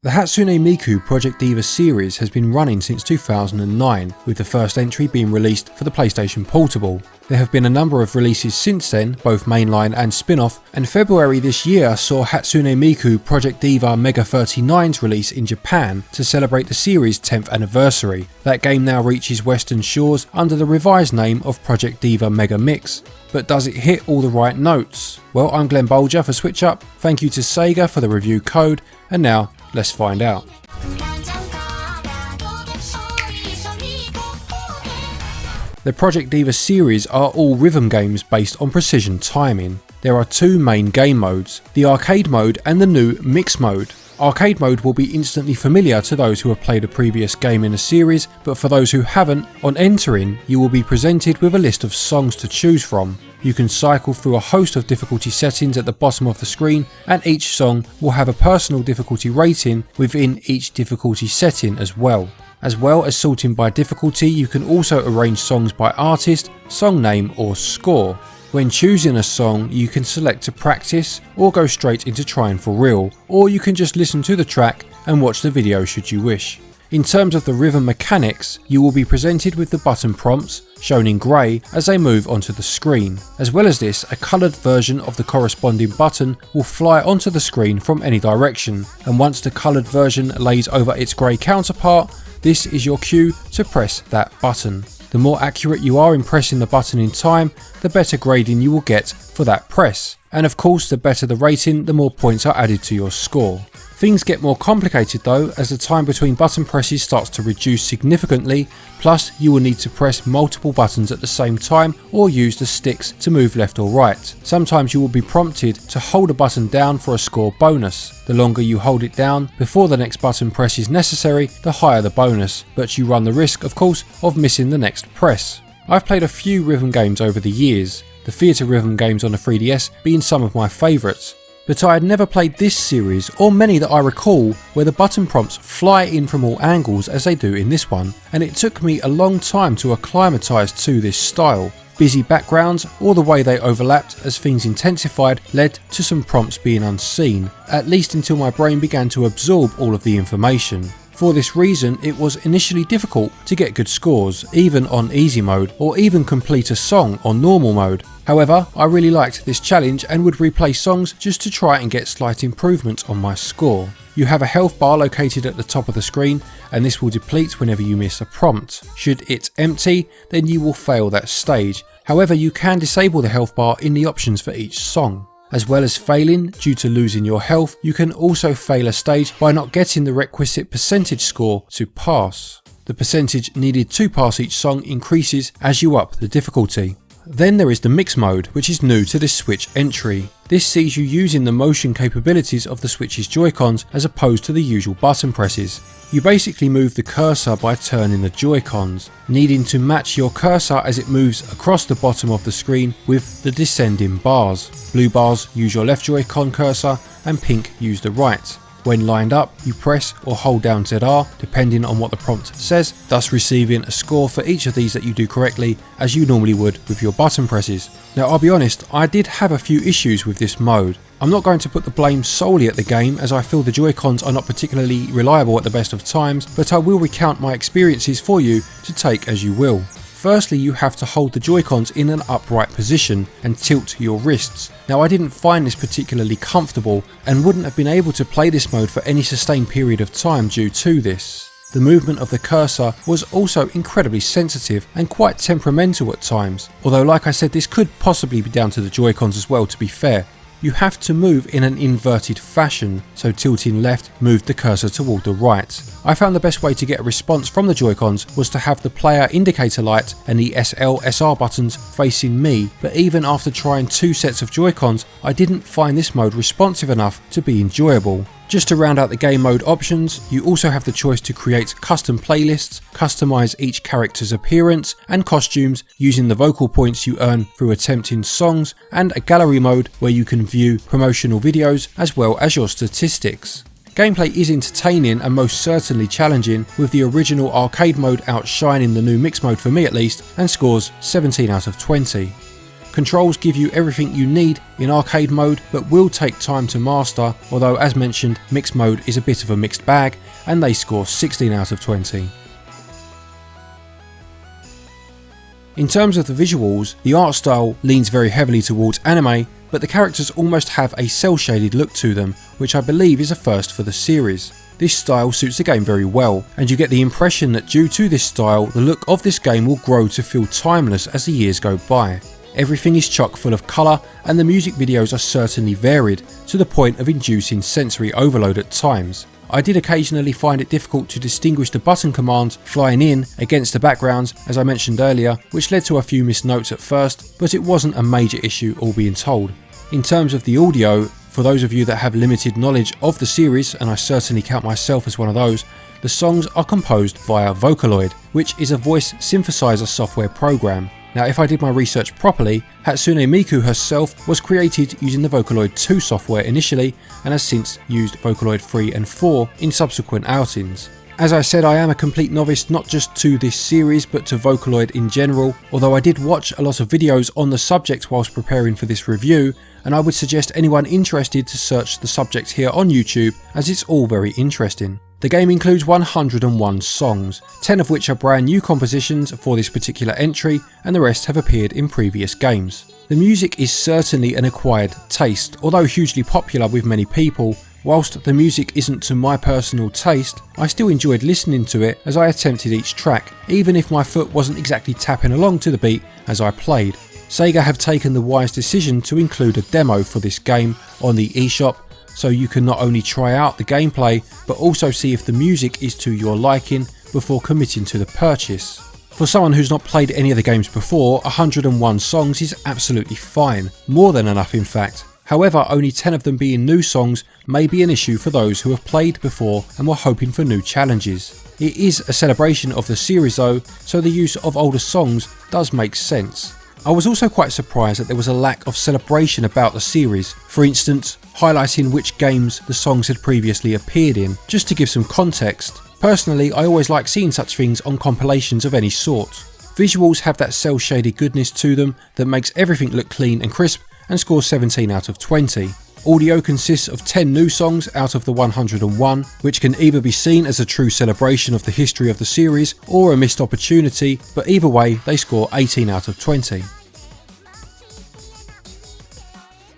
The Hatsune Miku Project Diva series has been running since 2009, with the first entry being released for the PlayStation Portable. There have been a number of releases since then, both mainline and spin-off, and February this year saw Hatsune Miku Project Diva Mega 39's release in Japan to celebrate the series' 10th anniversary. That game now reaches Western shores under the revised name of Project Diva Mega Mix. But does it hit all the right notes? Well, I'm Glen for SwitchUp, thank you to Sega for the review code, and now let's find out. The Project Diva series are all rhythm games based on precision timing. There are two main game modes, the arcade mode and the new mix mode. Arcade mode will be instantly familiar to those who have played a previous game in the series, but for those who haven't, on entering you will be presented with a list of songs to choose from. You can cycle through a host of difficulty settings at the bottom of the screen, and each song will have a personal difficulty rating within each difficulty setting as well. As well as sorting by difficulty, you can also arrange songs by artist, song name or score. When choosing a song, you can select to practice or go straight into trying for real, or you can just listen to the track and watch the video should you wish. In terms of the rhythm mechanics, you will be presented with the button prompts, shown in grey, as they move onto the screen. As well as this, a coloured version of the corresponding button will fly onto the screen from any direction, and once the coloured version lays over its grey counterpart, this is your cue to press that button. The more accurate you are in pressing the button in time, the better grading you will get for that press. And of course, the better the rating, the more points are added to your score. Things get more complicated though, as the time between button presses starts to reduce significantly, plus you will need to press multiple buttons at the same time or use the sticks to move left or right. Sometimes you will be prompted to hold a button down for a score bonus. The longer you hold it down before the next button press is necessary, the higher the bonus, but you run the risk, of course, of missing the next press. I've played a few rhythm games over the years, the theatre rhythm games on the 3DS being some of my favourites. But I had never played this series, or many that I recall, where the button prompts fly in from all angles as they do in this one, and it took me a long time to acclimatise to this style. Busy backgrounds, or the way they overlapped as things intensified, led to some prompts being unseen, at least until my brain began to absorb all of the information. For this reason, it was initially difficult to get good scores, even on easy mode, or even complete a song on normal mode. However, I really liked this challenge and would replay songs just to try and get slight improvements on my score. You have a health bar located at the top of the screen, and this will deplete whenever you miss a prompt. Should it empty, then you will fail that stage. However, you can disable the health bar in the options for each song. As well as failing due to losing your health, you can also fail a stage by not getting the requisite percentage score to pass. The percentage needed to pass each song increases as you up the difficulty. Then there is the mix mode, which is new to this Switch entry. This sees you using the motion capabilities of the Switch's Joy-Cons as opposed to the usual button presses. You basically move the cursor by turning the Joy-Cons, needing to match your cursor as it moves across the bottom of the screen with the descending bars. Blue bars use your left Joy-Con cursor and pink use the right. When lined up, you press or hold down ZR depending on what the prompt says, thus receiving a score for each of these that you do correctly as you normally would with your button presses. Now I'll be honest, I did have a few issues with this mode. I'm not going to put the blame solely at the game, as I feel the Joy-Cons are not particularly reliable at the best of times, but I will recount my experiences for you to take as you will. Firstly, you have to hold the Joy-Cons in an upright position and tilt your wrists. Now I didn't find this particularly comfortable and wouldn't have been able to play this mode for any sustained period of time due to this. The movement of the cursor was also incredibly sensitive and quite temperamental at times, although like I said, this could possibly be down to the Joy-Cons as well, to be fair. You have to move in an inverted fashion, so tilting left moved the cursor toward the right. I found the best way to get a response from the Joy-Cons was to have the player indicator light and the SL/SR buttons facing me, but even after trying 2 sets of Joy-Cons, I didn't find this mode responsive enough to be enjoyable. Just to round out the game mode options, you also have the choice to create custom playlists, customize each character's appearance and costumes using the vocal points you earn through attempting songs, and a gallery mode where you can view promotional videos as well as your statistics. Gameplay is entertaining and most certainly challenging, with the original arcade mode outshining the new mix mode for me at least, and scores 17 out of 20. Controls give you everything you need in arcade mode, but will take time to master, although as mentioned, mixed mode is a bit of a mixed bag, and they score 16 out of 20. In terms of the visuals, the art style leans very heavily towards anime, but the characters almost have a cel-shaded look to them, which I believe is a first for the series. This style suits the game very well, and you get the impression that due to this style, the look of this game will grow to feel timeless as the years go by. Everything is chock full of colour, and the music videos are certainly varied, to the point of inducing sensory overload at times. I did occasionally find it difficult to distinguish the button commands flying in against the backgrounds, as I mentioned earlier, which led to a few missed notes at first, but it wasn't a major issue, all being told. In terms of the audio, for those of you that have limited knowledge of the series, and I certainly count myself as one of those, the songs are composed via Vocaloid, which is a voice synthesizer software program. Now, if I did my research properly, Hatsune Miku herself was created using the Vocaloid 2 software initially, and has since used Vocaloid 3 and 4 in subsequent outings. As I said, I am a complete novice not just to this series but to Vocaloid in general, although I did watch a lot of videos on the subject whilst preparing for this review, and I would suggest anyone interested to search the subject here on YouTube, as it's all very interesting. The game includes 101 songs, 10 of which are brand new compositions for this particular entry, and the rest have appeared in previous games. The music is certainly an acquired taste, although hugely popular with many people. Whilst the music isn't to my personal taste, I still enjoyed listening to it as I attempted each track, even if my foot wasn't exactly tapping along to the beat as I played. Sega have taken the wise decision to include a demo for this game on the eShop, so you can not only try out the gameplay, but also see if the music is to your liking before committing to the purchase. For someone who's not played any of the games before, 101 songs is absolutely fine, more than enough in fact. However, only 10 of them being new songs may be an issue for those who have played before and were hoping for new challenges. It is a celebration of the series though, so the use of older songs does make sense. I was also quite surprised that there was a lack of celebration about the series, for instance, highlighting which games the songs had previously appeared in, just to give some context. Personally, I always like seeing such things on compilations of any sort. Visuals have that cel-shaded goodness to them that makes everything look clean and crisp, and scores 17 out of 20. Audio consists of 10 new songs out of the 101, which can either be seen as a true celebration of the history of the series or a missed opportunity, but either way they score 18 out of 20.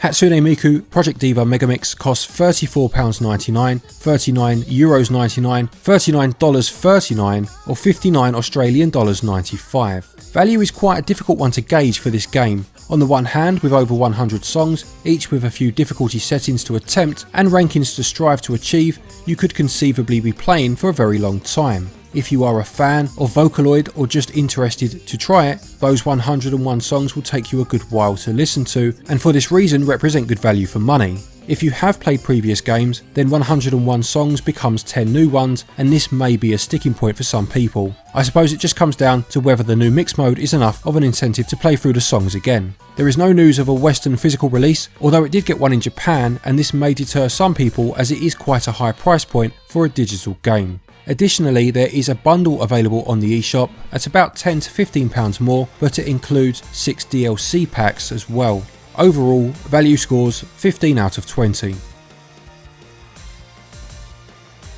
Hatsune Miku Project Diva Megamix costs £34.99, €39.99, $39.39 or $59 Australian dollars 95. Value is quite a difficult one to gauge for this game. On the one hand, with over 100 songs, each with a few difficulty settings to attempt and rankings to strive to achieve, you could conceivably be playing for a very long time. If you are a fan of Vocaloid or just interested to try it, those 101 songs will take you a good while to listen to, and for this reason represent good value for money. If you have played previous games, then 101 songs becomes 10 new ones, and this may be a sticking point for some people. I suppose it just comes down to whether the new mix mode is enough of an incentive to play through the songs again. There is no news of a Western physical release, although it did get one in Japan, and this may deter some people as it is quite a high price point for a digital game. Additionally, there is a bundle available on the eShop at about £10 to £15 more, but it includes 6 DLC packs as well. Overall, value scores 15 out of 20.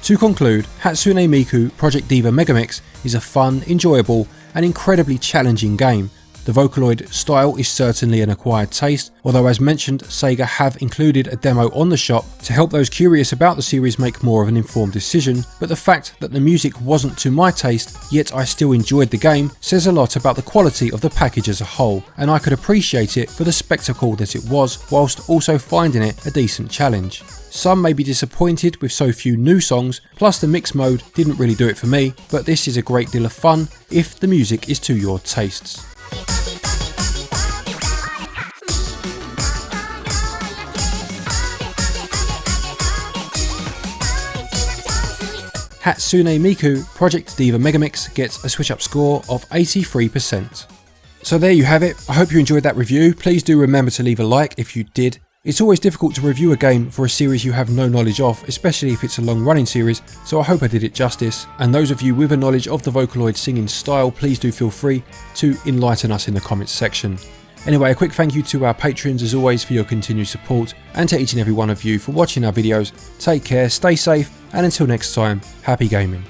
To conclude, Hatsune Miku Project Diva Megamix is a fun, enjoyable and incredibly challenging game. The Vocaloid style is certainly an acquired taste, although as mentioned, Sega have included a demo on the shop to help those curious about the series make more of an informed decision, but the fact that the music wasn't to my taste, yet I still enjoyed the game, says a lot about the quality of the package as a whole, and I could appreciate it for the spectacle that it was, whilst also finding it a decent challenge. Some may be disappointed with so few new songs, plus the mix mode didn't really do it for me, but this is a great deal of fun if the music is to your tastes. Hatsune Miku Project Diva Megamix gets a SwitchUp score of 83%. So there you have it. I hope you enjoyed that review. Please do remember to leave a like if you did. It's always difficult to review a game for a series you have no knowledge of, especially if it's a long running series, so I hope I did it justice. And those of you with a knowledge of the Vocaloid singing style, please do feel free to enlighten us in the comments section. Anyway, a quick thank you to our patrons as always for your continued support, and to each and every one of you for watching our videos. Take care, stay safe, and until next time, happy gaming.